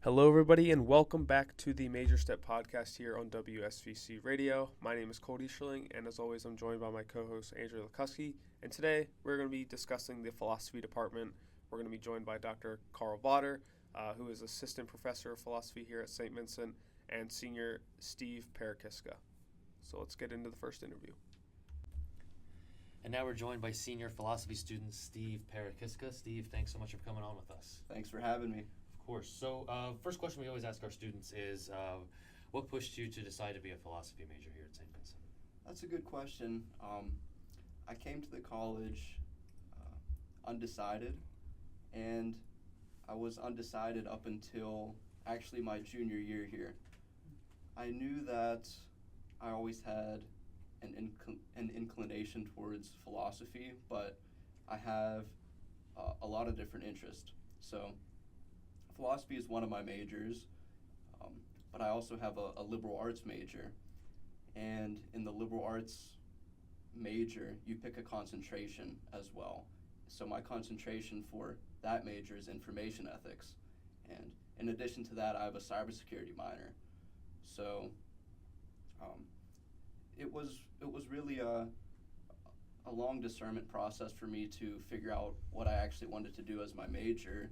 Hello, everybody, and welcome back to the Major Step Podcast here on WSVC Radio. My name is Colt Easterling, and as always, I'm joined by my co-host, Andrew Lucuski. And today, we're going to be discussing the philosophy department. We're going to be joined by Dr. Carl Vater, who is assistant professor of philosophy here at St. Vincent, and senior Steve Perekiszka. So let's get into the first interview. And now we're joined by senior philosophy student Steve Perekiszka. Steve, thanks so much for coming on with us. Thanks for having me. Of course. So, first question we always ask our students is, what pushed you to decide to be a philosophy major here at St. Vincent? That's a good question. I came to the college undecided, and I was undecided up until actually my junior year here. I knew that I always had an inclination towards philosophy, but I have a lot of different interests. So philosophy is one of my majors, but I also have a liberal arts major. And in the liberal arts major, you pick a concentration as well. So my concentration for that major is information ethics. And in addition to that, I have a cybersecurity minor. So it was really a long discernment process for me to figure out what I actually wanted to do as my major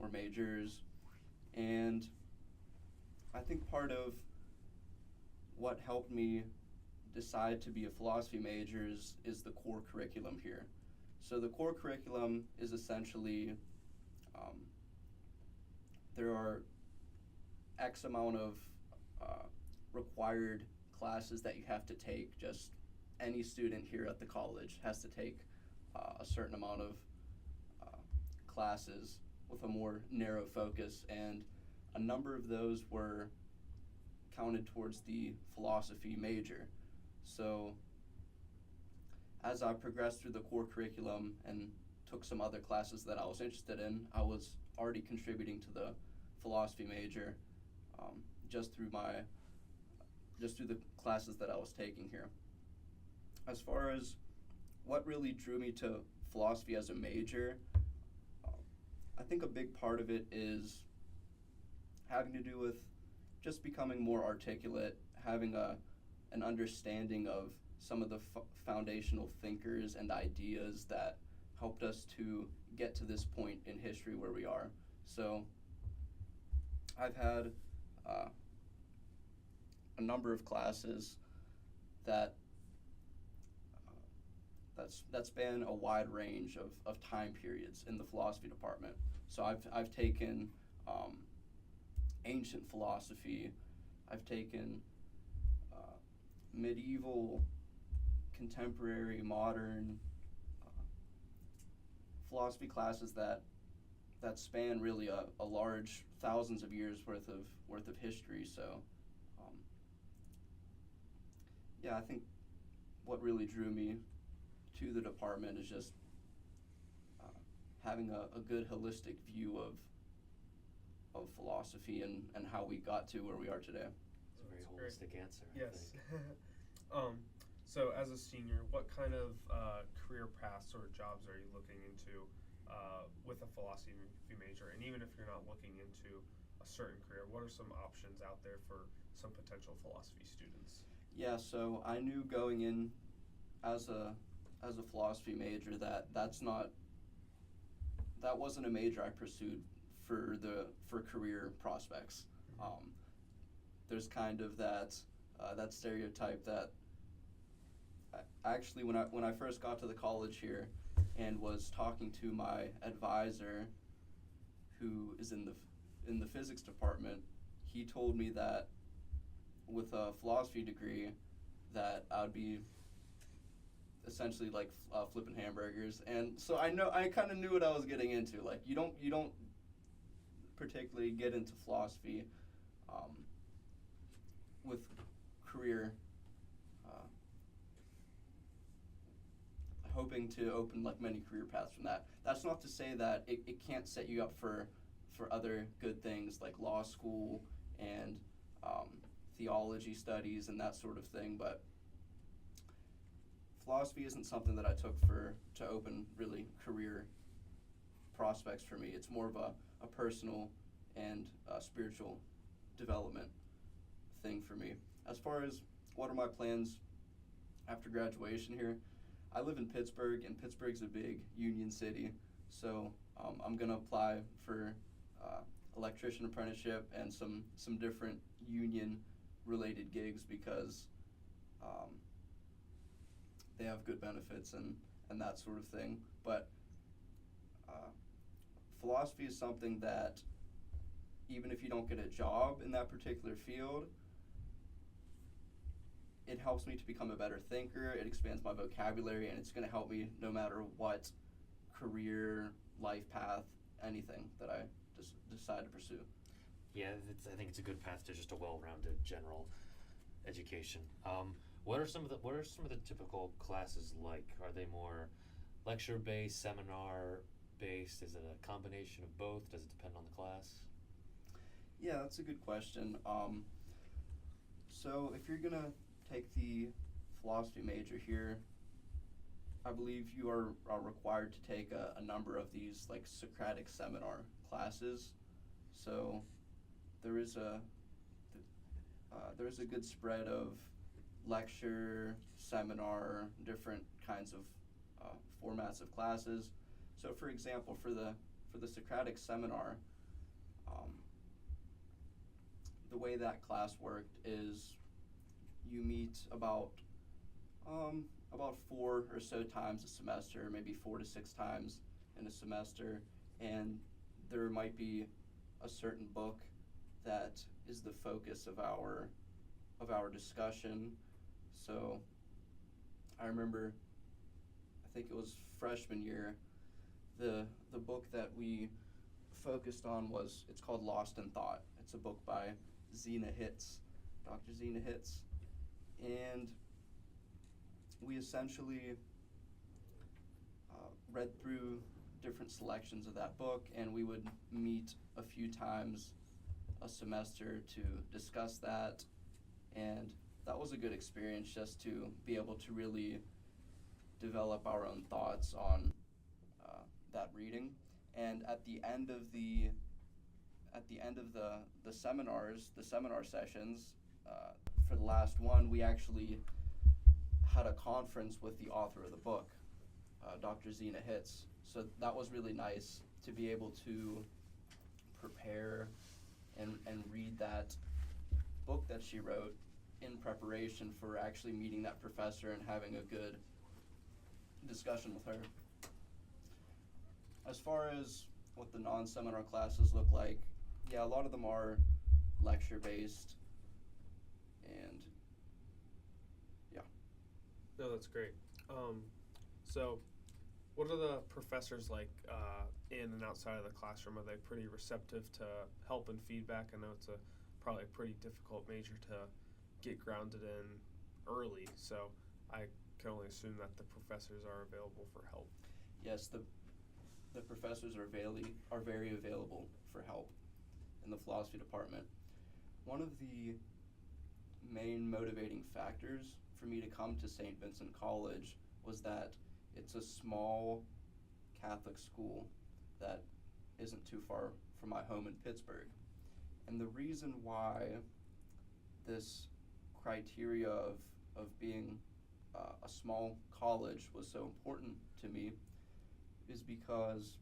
or majors. And I think part of what helped me decide to be a philosophy major is the core curriculum here. So the core curriculum is essentially, there are X amount of required classes that you have to take. Just any student here at the college has to take a certain amount of classes with a more narrow focus, and a number of those were counted towards the philosophy major. So as I progressed through the core curriculum and took some other classes that I was interested in, I was already contributing to the philosophy major just through the classes that I was taking here. As far as what really drew me to philosophy as a major, I think a big part of it is having to do with just becoming more articulate, having an understanding of some of the foundational thinkers and ideas that helped us to get to this point in history where we are. So I've had a number of classes that span a wide range of time periods in the philosophy department. So I've taken ancient philosophy, I've taken medieval, contemporary, modern philosophy classes that span really a large thousands of years worth of history. So yeah, I think what really drew me to the department is just having a good holistic view of philosophy and how we got to where we are today. It's a very holistic answer. Yes. So as a senior, what kind of career paths or jobs are you looking into with a philosophy major? And even if you're not looking into a certain career, what are some options out there for some potential philosophy students? Yeah, so I knew going in as a philosophy major that wasn't a major I pursued for career prospects. There's kind of that stereotype that actually when I first got to the college here and was talking to my advisor, who is in the physics department, he told me that with a philosophy degree that I would be essentially like flipping hamburgers. And so I kind of knew what I was getting into. Like you don't particularly get into philosophy with career hoping to open like many career paths from that. That's not to say that it can't set you up for other good things like law school and theology studies and that sort of thing, but philosophy isn't something that I took to open really career prospects for me. It's more of a personal and spiritual development thing for me. As far as what are my plans after graduation here, I live in Pittsburgh, and Pittsburgh's a big union city, so I'm going to apply for electrician apprenticeship and some different union-related gigs because they have good benefits and that sort of thing. But philosophy is something that even if you don't get a job in that particular field, it helps me to become a better thinker, it expands my vocabulary, and it's going to help me no matter what career, life path, anything that I just decide to pursue. Yeah, I think it's a good path to just a well-rounded general education. What are some of the typical classes like? Are they more lecture-based, seminar-based? Is it a combination of both? Does it depend on the class? Yeah, that's a good question. So if you're gonna take the philosophy major here, I believe you are required to take a number of these like Socratic seminar classes. So there is a good spread of lecture, seminar, different kinds of formats of classes. So for example, for the Socratic seminar, the way that class worked is you meet about 4 or so times a semester, maybe 4 to 6 times in a semester, and there might be a certain book that is the focus of our discussion. So I remember, I think it was freshman year, the book that we focused on it's called Lost in Thought. It's a book by Dr. Zena Hitz, and we essentially read through different selections of that book, and we would meet a few times a semester to discuss that, and that was a good experience just to be able to really develop our own thoughts on that reading. And at the end of the seminar sessions, for the last one, we actually had a conference with the author of the book, Dr. Zena Hitz. So that was really nice to be able to prepare and read that book that she wrote in preparation for actually meeting that professor and having a good discussion with her. As far as what the non-seminar classes look like, yeah, a lot of them are lecture-based, and yeah. No, that's great. So what are the professors like in and outside of the classroom? Are they pretty receptive to help and feedback? I know it's probably a pretty difficult major to get grounded in early, so I can only assume that the professors are available for help. Yes, the professors are very available for help in the philosophy department. One of the main motivating factors for me to come to St. Vincent College was that it's a small Catholic school that isn't too far from my home in Pittsburgh. And the reason why this criteria of being a small college was so important to me is because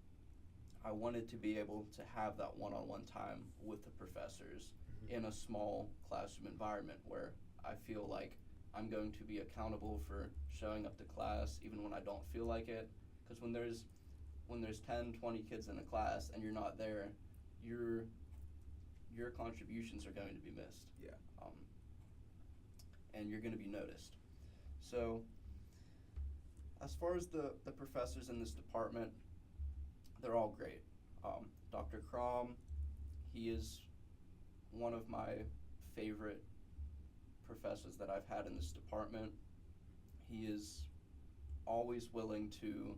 I wanted to be able to have that one-on-one time with the professors in a small classroom environment where I feel like I'm going to be accountable for showing up to class even when I don't feel like it. Because when there's 10, 20 kids in a class and you're not there, your contributions are going to be missed. Yeah. And you're going to be noticed. So as far as the professors in this department, they're all great. Dr. Crom, he is one of my favorite professors that I've had in this department. He is always willing to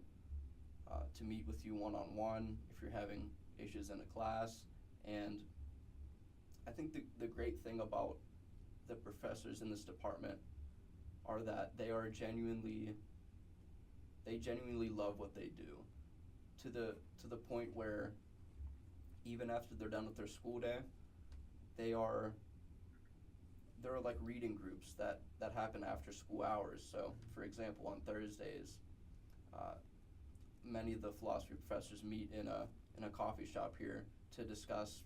meet with you one-on-one if you're having issues in a class. And I think the great thing about the professors in this department are that they genuinely love what they do, to the point where even after they're done with their school day, there are like reading groups that happen after school hours. So, for example, on Thursdays, many of the philosophy professors meet in a coffee shop here to discuss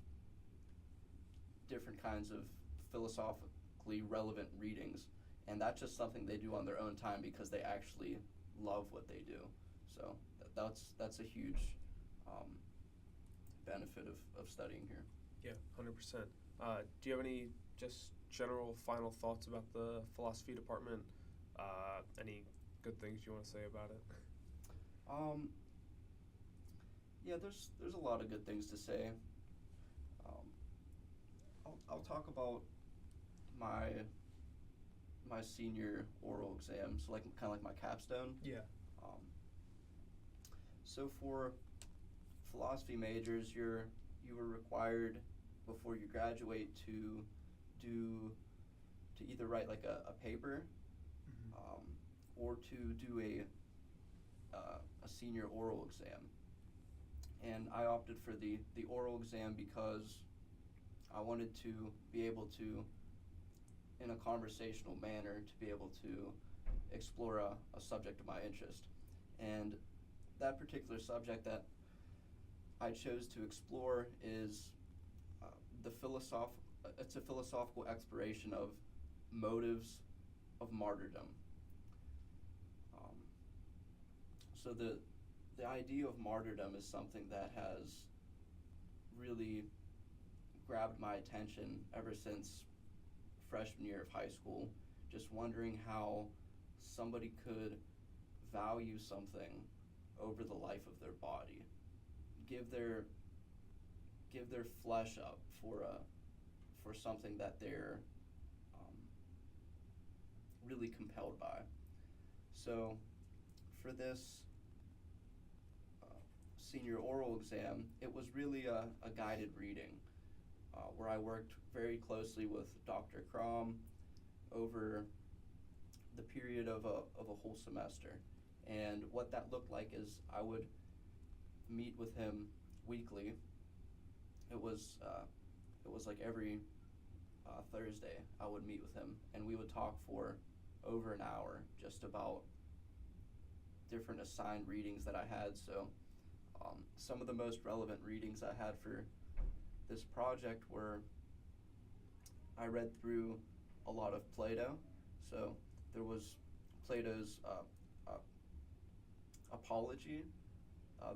different kinds of philosophically relevant readings, and that's just something they do on their own time because they actually love what they do. So that's a huge benefit of studying here. Yeah, 100%. Do you have any just general final thoughts about the philosophy department? Any good things you want to say about it? Yeah, there's a lot of good things to say. I'll talk about my senior oral exam, so like kind of like my capstone. Yeah. So for philosophy majors, you were required before you graduate to either write like a paper, or to do a senior oral exam. And I opted for the oral exam because I wanted to be able to, in a conversational manner, to be able to explore a subject of my interest. And that particular subject that I chose to explore is it's a philosophical exploration of motives of martyrdom. So the idea of martyrdom is something that has really grabbed my attention ever since freshman year of high school, just wondering how somebody could value something over the life of their body, give their flesh up for something that they're really compelled by. So for this senior oral exam, it was really a guided reading where I worked very closely with Dr. Crom over the period of a whole semester. And what that looked like is I would meet with him weekly. It was like every Thursday I would meet with him, and we would talk for over an hour just about different assigned readings that I had. So some of the most relevant readings I had for this project were, I read through a lot of Plato. So there was Plato's Apology,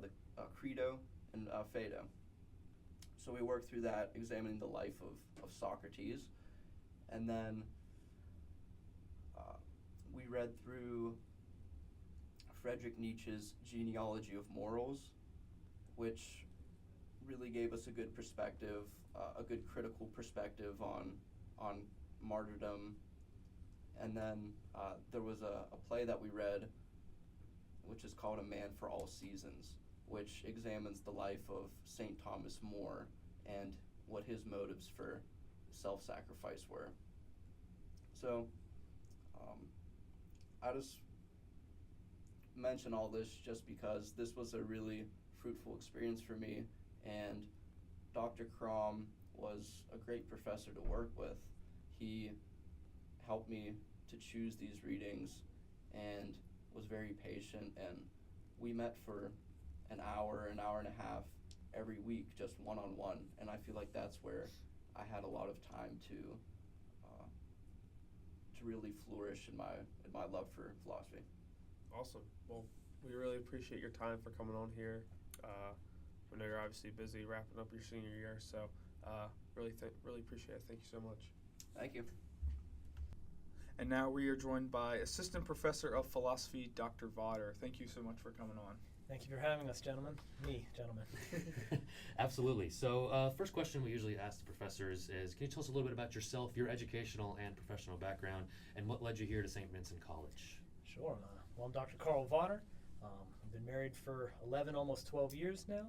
the Credo, and Phaedo. So we worked through that, examining the life of Socrates. And then we read through Friedrich Nietzsche's Genealogy of Morals, which really gave us a good perspective, a good critical perspective on martyrdom. And then there was a play that we read, which is called A Man for All Seasons, which examines the life of St. Thomas More and what his motives for self-sacrifice were. So I just mention all this just because this was a really fruitful experience for me, and Dr. Crom was a great professor to work with. He helped me to choose these readings and was very patient, and we met for an hour and a half every week, just one-on-one, and I feel like that's where I had a lot of time to really flourish in my love for philosophy. Awesome. Well, we really appreciate your time for coming on here. I know you're obviously busy wrapping up your senior year, so really appreciate it. Thank you so much. Thank you. And now we are joined by Assistant Professor of Philosophy, Dr. Vater. Thank you so much for coming on. Thank you for having us, gentlemen. Gentlemen. Absolutely. So first question we usually ask the professors is, can you tell us a little bit about yourself, your educational and professional background, and what led you here to St. Vincent College? Sure. Well, I'm Dr. Carl Vater. I've been married for 11, almost 12 years now.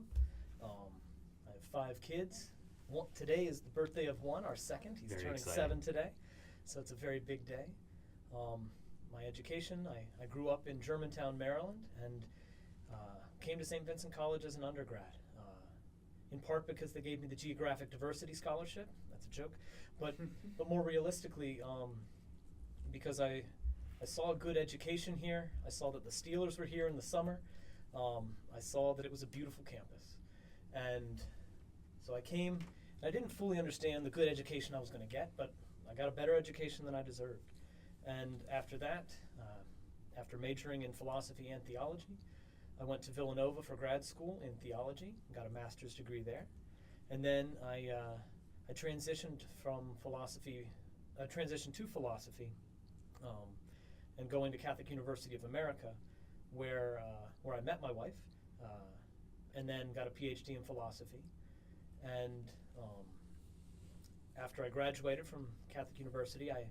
I have 5 kids. Today is the birthday of one, our second. He's Very turning exciting. 7 today, so it's a very big day. My education, I grew up in Germantown, Maryland, and came to St. Vincent College as an undergrad. in part because they gave me the Geographic Diversity Scholarship. That's a joke. But more realistically, because I saw a good education here. I saw that the Steelers were here in the summer. I saw that it was a beautiful campus. And so I came, and I didn't fully understand the good education I was going to get, but I got a better education than I deserved. And after that, after majoring in philosophy and theology, I went to Villanova for grad school in theology, got a master's degree there. And then I transitioned to philosophy, and going to Catholic University of America, where I met my wife, and then got a PhD in philosophy. And after I graduated from Catholic University, I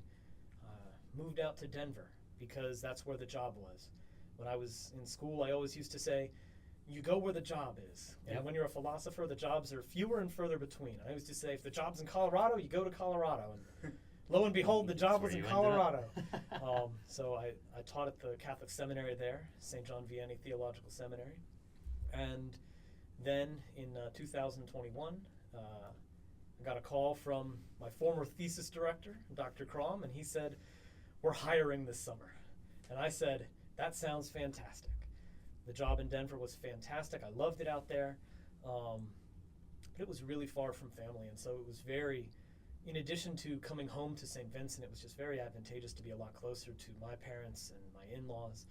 moved out to Denver because that's where the job was. When I was in school, I always used to say, you go where the job is. And when you're a philosopher, the jobs are fewer and further between. I used to say, if the job's in Colorado, you go to Colorado. And lo and behold, the job was in Colorado. So I taught at the Catholic seminary there, St. John Vianney Theological Seminary. And then in 2021, I got a call from my former thesis director, Dr. Crom, and he said, we're hiring this summer. And I said, that sounds fantastic. The job in Denver was fantastic. I loved it out there. But it was really far from family. And so it was very, in addition to coming home to St. Vincent, it was just very advantageous to be a lot closer to my parents and my in-laws.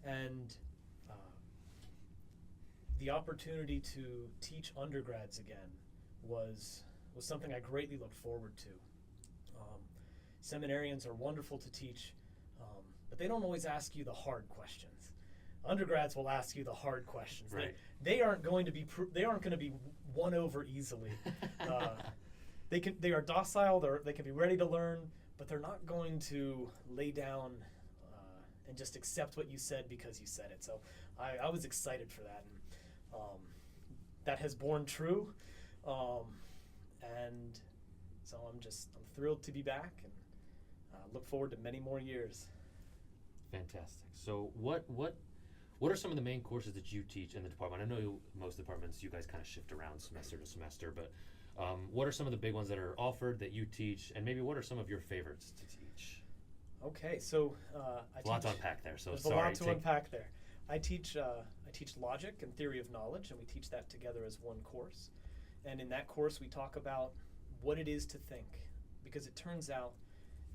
And the opportunity to teach undergrads again was something I greatly looked forward to. Seminarians are wonderful to teach, but they don't always ask you the hard questions. Undergrads will ask you the hard questions. Right. They aren't going to be won over easily. They are docile. They can be ready to learn, but they're not going to lay down and just accept what you said because you said it. So I was excited for that, and that has borne true. And so I'm thrilled to be back, and look forward to many more years. Fantastic. So what are some of the main courses that you teach in the department? I know most departments, you guys kind of shift around semester to semester, but what are some of the big ones that are offered that you teach, and maybe what are some of your favorites to teach? Okay, so a lot to unpack there. So there's sorry. a lot to unpack there. I teach logic and theory of knowledge, and we teach that together as one course. And in that course, we talk about what it is to think, because it turns out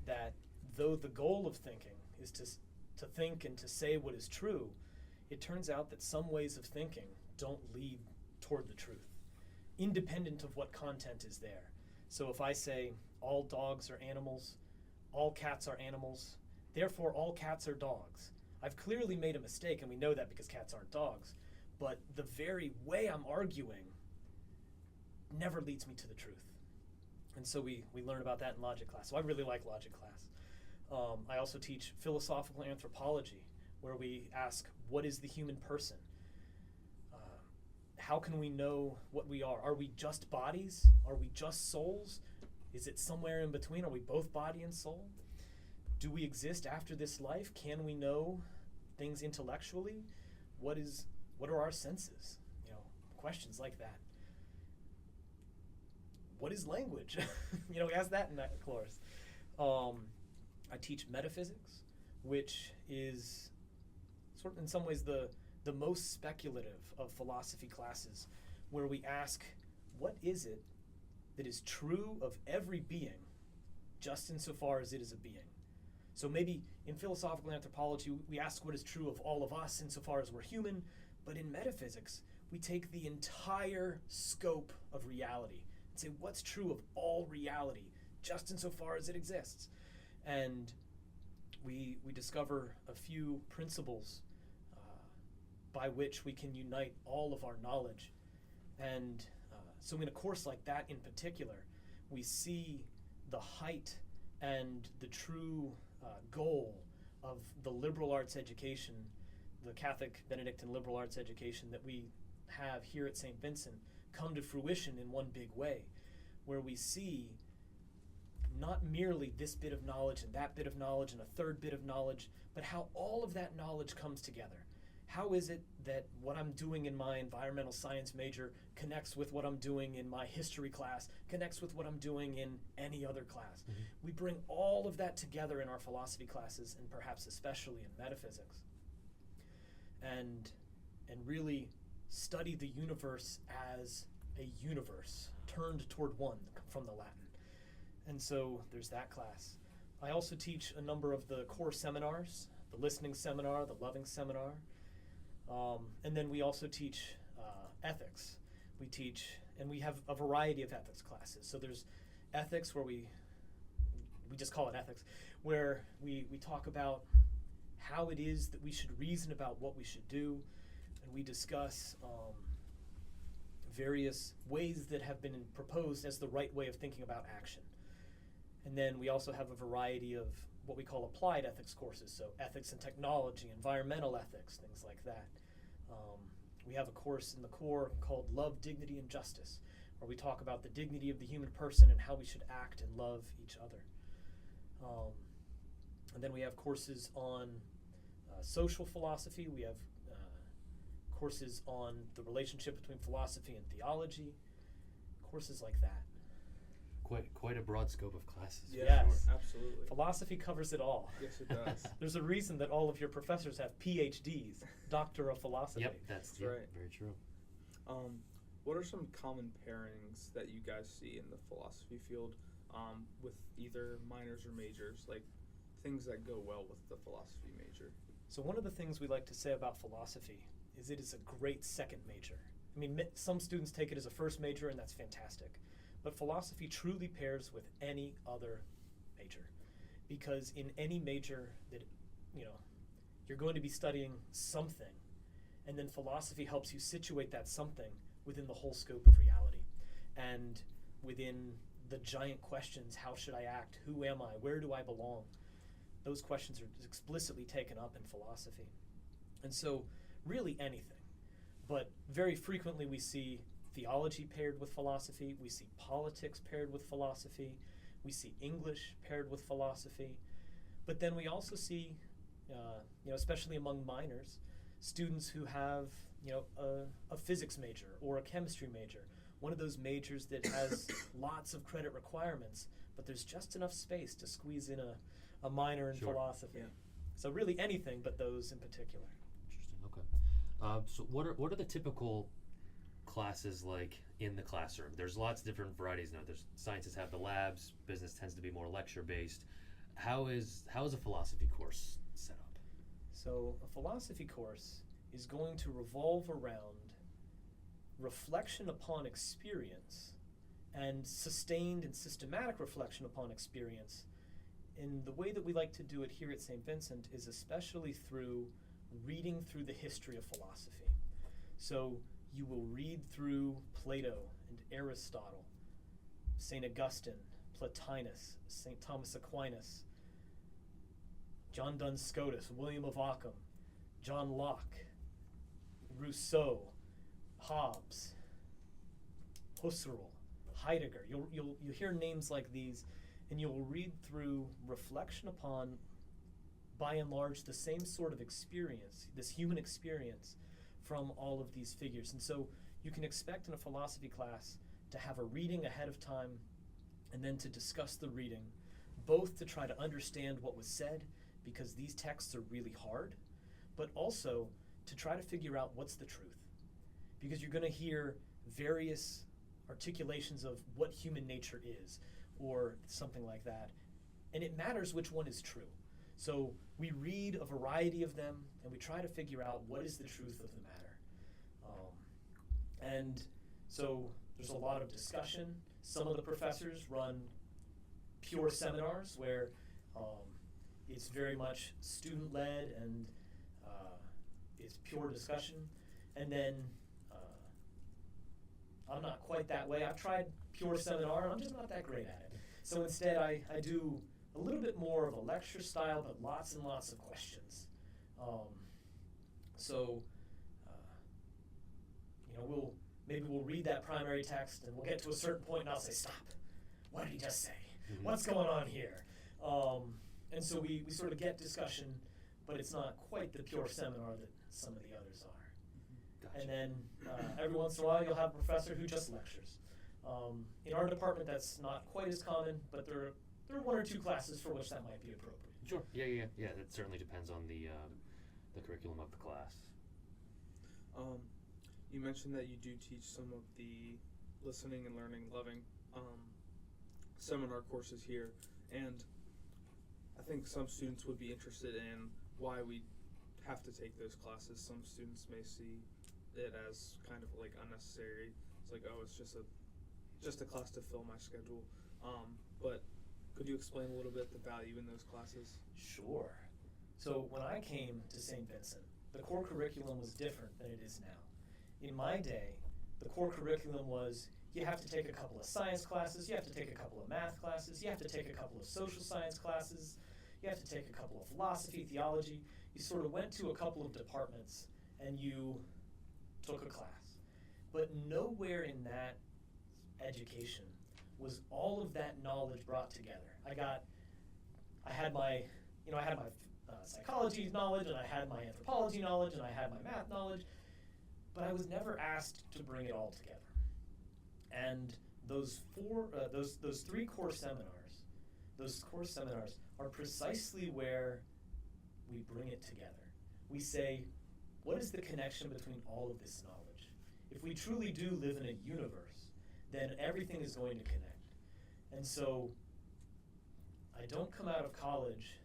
that though the goal of thinking is to think and to say what is true, it turns out that some ways of thinking don't lead toward the truth, independent of what content is there. So if I say all dogs are animals, all cats are animals, therefore all cats are dogs, I've clearly made a mistake, and we know that because cats aren't dogs, but the very way I'm arguing never leads me to the truth. And so we learn about that in logic class. So I really like logic class. I also teach philosophical anthropology, where we ask, what is the human person? How can we know what we are? Are we just bodies? Are we just souls? Is it somewhere in between? Are we both body and soul? Do we exist after this life? Can we know things intellectually? What are our senses? Questions like that. What is language? We ask that in that course. I teach metaphysics, which is sort of in some ways the most speculative of philosophy classes, where we ask, what is it that is true of every being, just insofar as it is a being? So maybe in philosophical anthropology, we ask what is true of all of us insofar as we're human, but in metaphysics, we take the entire scope of reality and say, what's true of all reality, just insofar as it exists? And we discover a few principles by which we can unite all of our knowledge. And so in a course like that in particular, we see the height and the true goal of the liberal arts education, the Catholic Benedictine liberal arts education that we have here at St. Vincent, come to fruition in one big way, where we see not merely this bit of knowledge and that bit of knowledge and a third bit of knowledge, but how all of that knowledge comes together. how is it that what I'm doing in my environmental science major connects with what I'm doing in my history class, connects with what I'm doing in any other class. Mhm. We bring all of that together in our philosophy classes, and perhaps especially in metaphysics, and really study the universe as a universe turned toward one, from the Latin. And so there's that class. I also teach a number of the core seminars, the listening seminar, the loving seminar, and then we also teach ethics. We teach, and we have a variety of ethics classes. So there's ethics where we just call it ethics, where we talk about how it is that we should reason about what we should do, and we discuss various ways that have been proposed as the right way of thinking about action. And then we also have a variety of what we call applied ethics courses, so ethics and technology, environmental ethics, things like that. We have a course in the core called Love, Dignity, and Justice, where we talk about the dignity of the human person and how we should act and love each other. And then we have courses on social philosophy. We have courses on the relationship between philosophy and theology, courses like that. Quite a broad scope of classes. Yeah, Yes. Sure. absolutely. Philosophy covers it all. Yes, it does. There's a reason that all of your professors have PhDs, Doctor of Philosophy. Yep, that's That's right. very true. What are some common pairings that you guys see in the philosophy field with either minors or majors, like things that go well with the philosophy major? So one of the things we like to say about philosophy is it is a great second major. I mean, some students take it as a first major, and that's fantastic. But philosophy truly pairs with any other major, because in any major that, you're going to be studying something, and then philosophy helps you situate that something within the whole scope of reality, and within the giant questions: how should I act? Who am I? Where do I belong? Those questions are explicitly taken up in philosophy. And so really anything. But very frequently we see theology paired with philosophy, we see politics paired with philosophy, we see English paired with philosophy. But then we also see, especially among minors, students who have a physics major or a chemistry major, one of those majors that has lots of credit requirements, but there's just enough space to squeeze in a minor in Sure. philosophy. Yeah. So really anything but those in particular. Interesting. Okay. So what are the typical classes like in the classroom? There's lots of different varieties now. There's sciences have the labs. Business tends to be more lecture based. How is a philosophy course set up? So a philosophy course is going to revolve around reflection upon experience and sustained and systematic reflection upon experience. And the way that we like to do it here at St. Vincent is especially through reading through the history of philosophy. So you will read through Plato and Aristotle, St. Augustine, Plotinus, St. Thomas Aquinas, John Duns Scotus, William of Ockham, John Locke, Rousseau, Hobbes, Husserl, Heidegger. You'll hear names like these, and you'll read through reflection upon, by and large, the same sort of experience, this human experience, from all of these figures. And so you can expect in a philosophy class to have a reading ahead of time and then to discuss the reading, both to try to understand what was said, because these texts are really hard, but also to try to figure out what's the truth. Because you're going to hear various articulations of what human nature is, or something like that, and it matters which one is true. So we read a variety of them, and we try to figure out what is the truth of the matter. And so there's a lot of discussion. Some of the professors run pure seminars where it's very much student-led and it's pure discussion. And then I'm not quite that way. I've tried pure seminar, and I'm just not that great at it. So instead, I do a little bit more of a lecture style, but lots and lots of questions. We'll read that primary text, and we'll get to a certain point, and I'll say, "Stop! What did he just say? Mm-hmm. What's going on here?" And so we sort of get discussion, but it's not quite the pure seminar that some of the others are. Gotcha. And then every once in a while you'll have a professor who just lectures. In our department that's not quite as common, but there are one or two classes for which that might be appropriate. Sure. Yeah. It certainly depends on the curriculum of the class. You mentioned that you do teach some of the listening and learning, loving seminar courses here, and I think some students would be interested in why we have to take those classes. Some students may see it as kind of like unnecessary. It's like, oh, it's just a class to fill my schedule. But could you explain a little bit the value in those classes? Sure. So when I came to St. Vincent, the core curriculum was different than it is now. In my day, the core curriculum was you have to take a couple of science classes, you have to take a couple of math classes, you have to take a couple of social science classes, you have to take a couple of philosophy, theology. You sort of went to a couple of departments and you took a class. But nowhere in that education was all of that knowledge brought together. I had my psychology knowledge, and I had my anthropology knowledge, and I had my math knowledge, but I was never asked to bring it all together. And those three core seminars are precisely where we bring it together. We say, what is the connection between all of this knowledge? If we truly do live in a universe, then everything is going to connect. And so I don't come out of college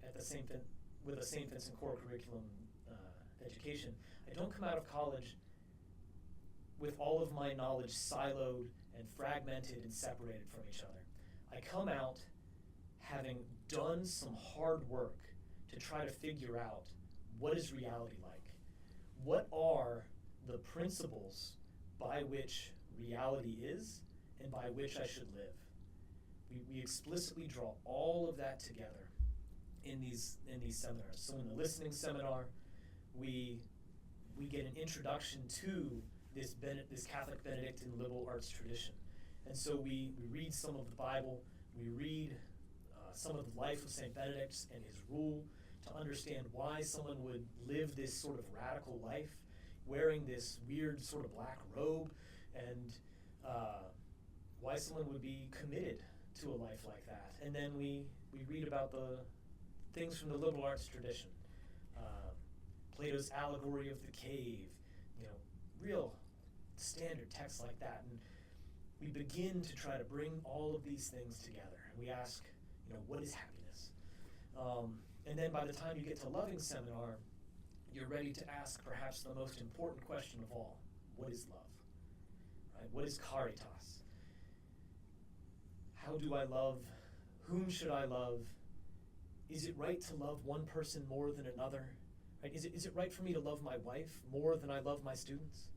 with a St. Vincent core curriculum education. I don't come out of college with all of my knowledge siloed and fragmented and separated from each other. I come out having done some hard work to try to figure out what is reality like. What are the principles by which reality is and by which I should live? We explicitly draw all of that together in these seminars. So in the listening seminar, we get an introduction to this Catholic Benedictine liberal arts tradition. And so we read some of the Bible, we read some of the life of St. Benedict and his rule to understand why someone would live this sort of radical life, wearing this weird sort of black robe, and why someone would be committed to a life like that. And then we read about the things from the liberal arts tradition. Plato's allegory of the cave, real standard texts like that. And we begin to try to bring all of these things together. And we ask, what is happiness? And then by the time you get to loving seminar, you're ready to ask perhaps the most important question of all. What is love? Right? What is caritas? How do I love? Whom should I love? Is it right to love one person more than another? Right? Is it right for me to love my wife more than I love my students?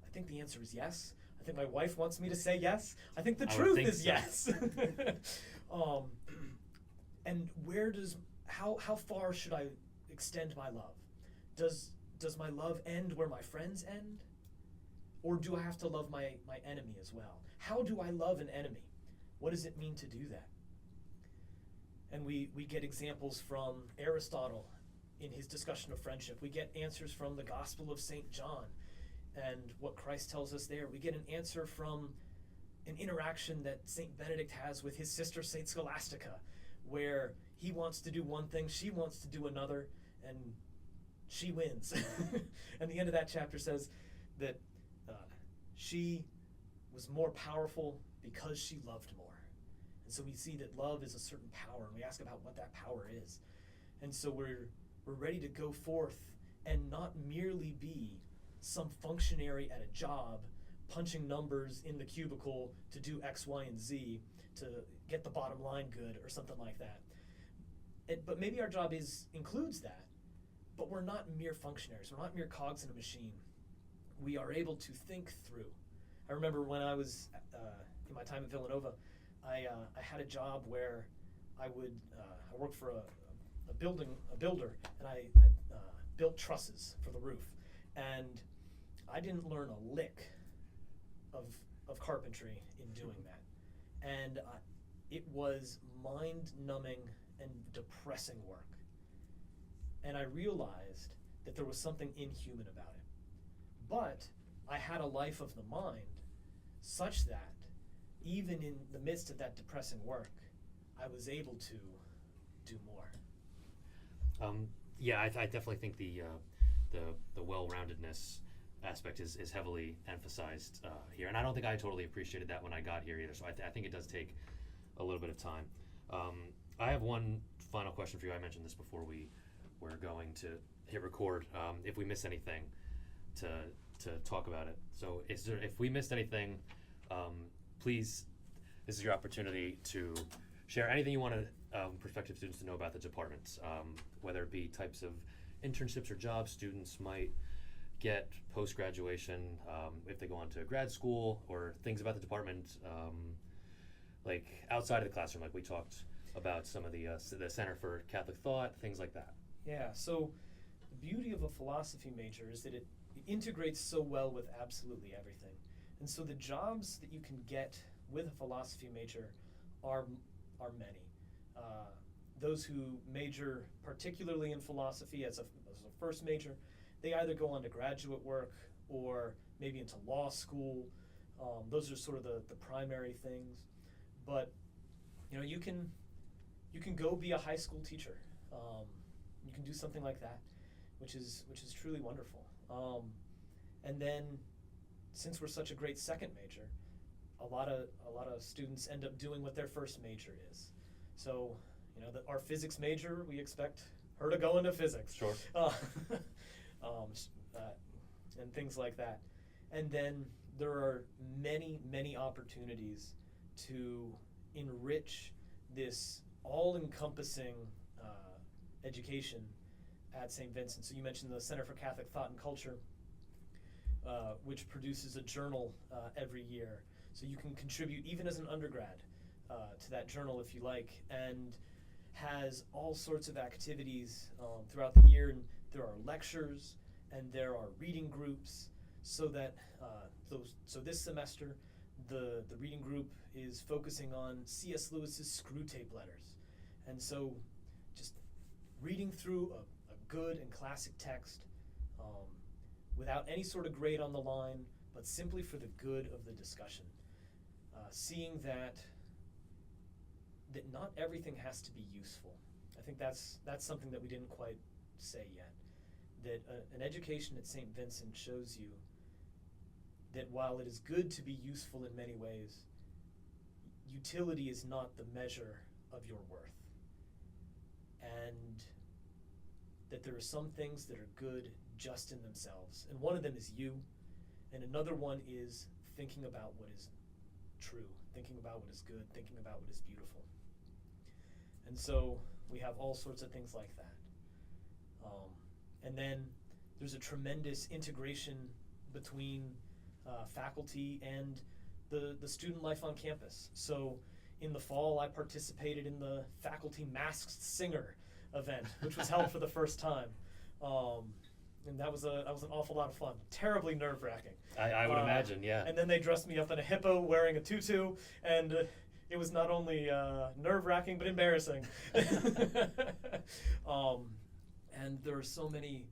I think the answer is yes. I think my wife wants me to say yes. I think the truth is yes. And how far should I extend my love? Does my love end where my friends end? Or do I have to love my enemy as well? How do I love an enemy? What does it mean to do that? And we get examples from Aristotle in his discussion of friendship. We get answers from the Gospel of St. John and what Christ tells us there. We get an answer from an interaction that St. Benedict has with his sister St. Scholastica, where he wants to do one thing, she wants to do another, and she wins. And the end of that chapter says that she was more powerful because she loved more. And so we see that love is a certain power, and we ask about what that power is. And so we're ready to go forth and not merely be some functionary at a job punching numbers in the cubicle to do X, Y, and Z to get the bottom line good or something like that. But maybe our job includes that, but we're not mere functionaries. We're not mere cogs in a machine. We are able to think through. I remember when I was in my time at Villanova, I had a job where I worked for a builder, and I built trusses for the roof, and I didn't learn a lick of carpentry in doing that, and it was mind-numbing and depressing work. And I realized that there was something inhuman about it. But I had a life of the mind such that even in the midst of that depressing work, I was able to do more. Yeah, I definitely think the well-roundedness aspect is heavily emphasized here, and I don't think I totally appreciated that when I got here either. So I think it does take a little bit of time. I have one final question for you. I mentioned this before we were going to hit record. If we miss anything, to talk about it. So if we missed anything, please, this is your opportunity to share anything you want prospective students to know about the department, whether it be types of internships or jobs students might get post-graduation, if they go on to grad school, or things about the department, like outside of the classroom, like we talked about some of the Center for Catholic Thought, things like that. Yeah, so the beauty of a philosophy major is that it integrates so well with absolutely everything. And so the jobs that you can get with a philosophy major are many. Those who major particularly in philosophy as a first major, they either go on to graduate work or maybe into law school. Those are sort of the primary things. But you can go be a high school teacher. You can do something like that, which is truly wonderful. And then, since we're such a great second major, a lot of students end up doing what their first major is. So, our physics major, we expect her to go into physics. Sure. And things like that. And then there are many, many opportunities to enrich this all-encompassing education at St. Vincent. So you mentioned the Center for Catholic Thought and Culture, which produces a journal every year. So you can contribute, even as an undergrad, to that journal if you like, and has all sorts of activities throughout the year. And there are lectures, and there are reading groups, so that so this semester, the reading group is focusing on C.S. Lewis's Screwtape Letters. And so just reading through a good and classic text without any sort of grade on the line, but simply for the good of the discussion. Seeing that not everything has to be useful. I think that's something that we didn't quite say yet. That an education at St. Vincent shows you that while it is good to be useful in many ways, utility is not the measure of your worth. And that there are some things that are good just in themselves. And one of them is you, and another one is thinking about what is true, thinking about what is good, thinking about what is beautiful. And so we have all sorts of things like that. And then there's a tremendous integration between faculty and the student life on campus. So in the fall, I participated in the faculty masked singer event, which was held for the first time. And that was an awful lot of fun. Terribly nerve-wracking. I would imagine, yeah. And then they dressed me up in a hippo wearing a tutu, and it was not only nerve-wracking, but embarrassing. And there are so many,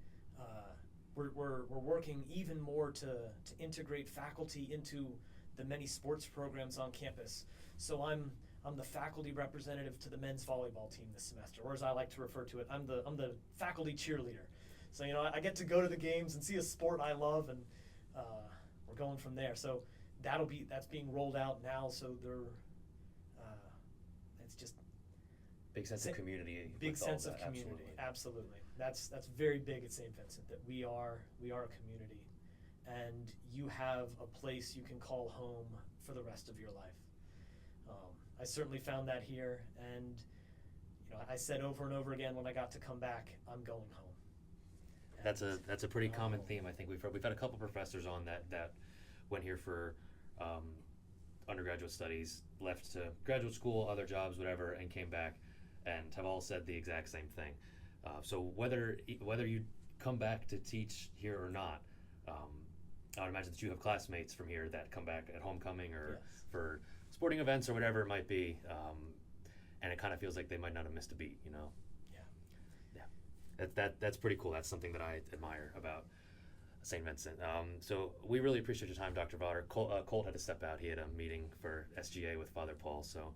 we're working even more to integrate faculty into the many sports programs on campus. So I'm the faculty representative to the men's volleyball team this semester, or as I like to refer to it, I'm the faculty cheerleader. So I get to go to the games and see a sport I love, and we're going from there. So that's being rolled out now. So it's just big sense of community. Big sense of community, absolutely. That's very big at St. Vincent, that we are a community, and you have a place you can call home for the rest of your life. I certainly found that here, and I said over and over again when I got to come back, I'm going home. That's a pretty common theme. I think we've had a couple professors on that went here for undergraduate studies, left to graduate school, other jobs, whatever, and came back, and have all said the exact same thing. So whether you come back to teach here or not, I would imagine that you have classmates from here that come back at homecoming or Yes. for sporting events or whatever it might be, and it kind of feels like they might not have missed a beat, Yeah. That's pretty cool. That's something that I admire about St. Vincent. So we really appreciate your time, Dr. Vater. Colt had to step out. He had a meeting for SGA with Father Paul, so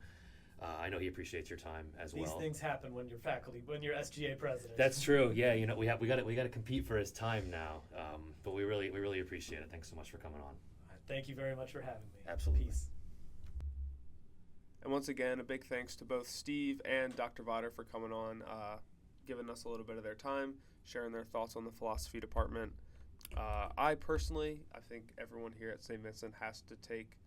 I know he appreciates your time as well. These things happen when you're faculty, when you're SGA president. That's true. Yeah, we got to compete for his time now. But we really appreciate it. Thanks so much for coming on. Thank you very much for having me. Absolutely. Peace. And once again, a big thanks to both Steve and Dr. Vater for coming on, giving us a little bit of their time, sharing their thoughts on the philosophy department. I think everyone here at St. Vincent has to take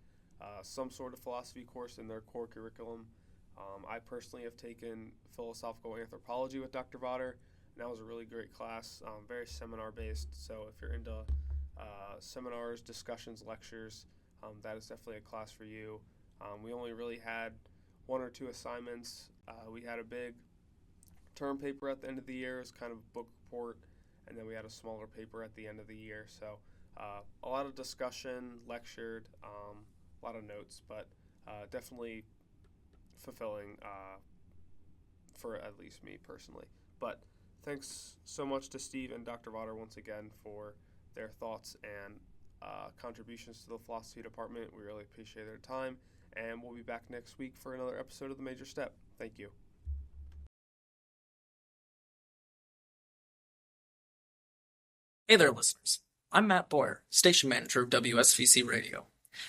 some sort of philosophy course in their core curriculum. I personally have taken philosophical anthropology with Dr. Vater, and that was a really great class, very seminar-based. So if you're into seminars, discussions, lectures, that is definitely a class for you. We only really had 1 or 2 assignments. We had a big term paper at the end of the year. It was kind of a book report, and then we had a smaller paper at the end of the year. So a lot of discussion, lectured, a lot of notes, but definitely fulfilling for at least me personally. But thanks so much to Steve and Dr. Vater once again for their thoughts and contributions to the philosophy department. We really appreciate their time. And we'll be back next week for another episode of The Major Step. Thank you. Hey there, listeners. I'm Matt Boyer, station manager of WSVC Radio.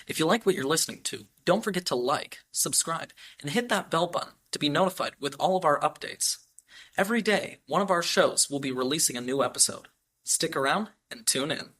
If you like what you're listening to, don't forget to like, subscribe, and hit that bell button to be notified with all of our updates. Every day, one of our shows will be releasing a new episode. Stick around and tune in.